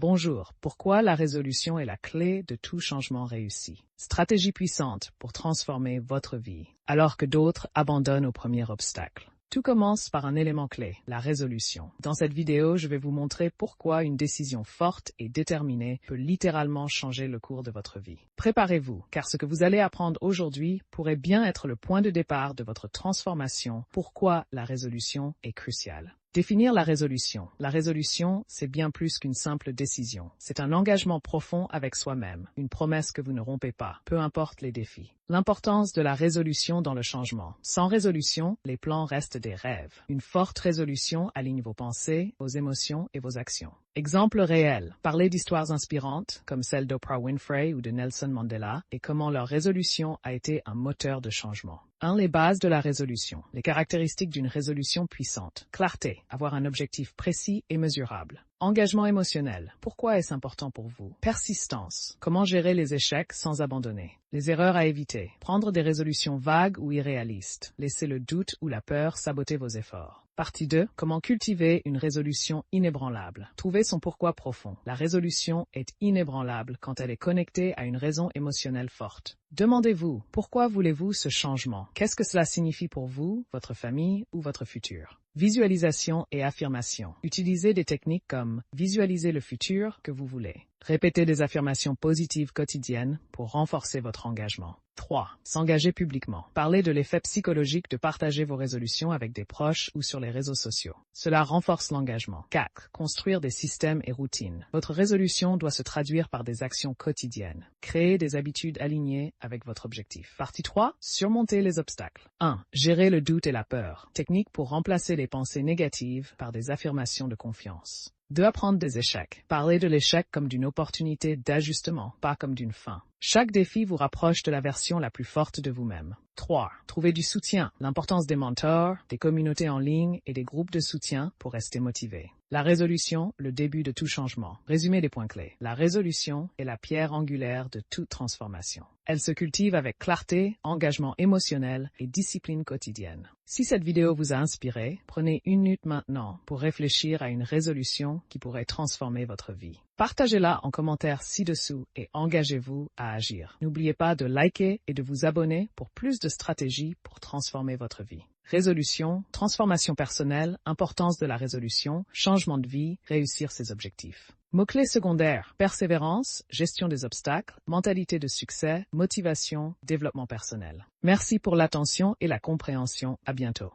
Bonjour, pourquoi la résolution est la clé de tout changement réussi? Stratégie puissante pour transformer votre vie, alors que d'autres abandonnent au premier obstacle. Tout commence par un élément clé, la résolution. Dans cette vidéo, je vais vous montrer pourquoi une décision forte et déterminée peut littéralement changer le cours de votre vie. Préparez-vous, car ce que vous allez apprendre aujourd'hui pourrait bien être le point de départ de votre transformation. Pourquoi la résolution est cruciale? Définir la résolution. La résolution, c'est bien plus qu'une simple décision. C'est un engagement profond avec soi-même, une promesse que vous ne rompez pas, peu importe les défis. L'importance de la résolution dans le changement. Sans résolution, les plans restent des rêves. Une forte résolution aligne vos pensées, vos émotions et vos actions. Exemple réel. Parlez d'histoires inspirantes, comme celle d'Oprah Winfrey ou de Nelson Mandela, et comment leur résolution a été un moteur de changement. 1. Les bases de la résolution. Les caractéristiques d'une résolution puissante. Clarté. Avoir un objectif précis et mesurable. Engagement émotionnel. Pourquoi est-ce important pour vous? Persistance. Comment gérer les échecs sans abandonner? Les erreurs à éviter. Prendre des résolutions vagues ou irréalistes. Laisser le doute ou la peur saboter vos efforts. Partie 2. Comment cultiver une résolution inébranlable. Trouver son pourquoi profond. La résolution est inébranlable quand elle est connectée à une raison émotionnelle forte. Demandez-vous, pourquoi voulez-vous ce changement? Qu'est-ce que cela signifie pour vous, votre famille ou votre futur? Visualisation et affirmation. Utilisez des techniques comme visualiser le futur que vous voulez. Répétez des affirmations positives quotidiennes pour renforcer votre engagement. 3. S'engager publiquement. Parlez de l'effet psychologique de partager vos résolutions avec des proches ou sur les réseaux sociaux. Cela renforce l'engagement. 4. Construire des systèmes et routines. Votre résolution doit se traduire par des actions quotidiennes. Créez des habitudes alignées avec votre objectif. Partie 3. Surmonter les obstacles. 1. Gérer le doute et la peur. Technique pour remplacer les pensées négatives par des affirmations de confiance. 2. Apprendre des échecs. Parlez de l'échec comme d'une opportunité d'ajustement, pas comme d'une fin. Chaque défi vous rapproche de la version la plus forte de vous-même. 3. Trouver du soutien. L'importance des mentors, des communautés en ligne et des groupes de soutien pour rester motivé. La résolution, le début de tout changement. Résumé des points clés. La résolution est la pierre angulaire de toute transformation. Elle se cultive avec clarté, engagement émotionnel et discipline quotidienne. Si cette vidéo vous a inspiré, prenez une minute maintenant pour réfléchir à une résolution qui pourrait transformer votre vie. Partagez-la en commentaire ci-dessous et engagez-vous à agir. N'oubliez pas de liker et de vous abonner pour plus de stratégies pour transformer votre vie. Résolution, transformation personnelle, importance de la résolution, changement de vie, réussir ses objectifs. Mots-clés secondaires, persévérance, gestion des obstacles, mentalité de succès, motivation, développement personnel. Merci pour l'attention et la compréhension. À bientôt.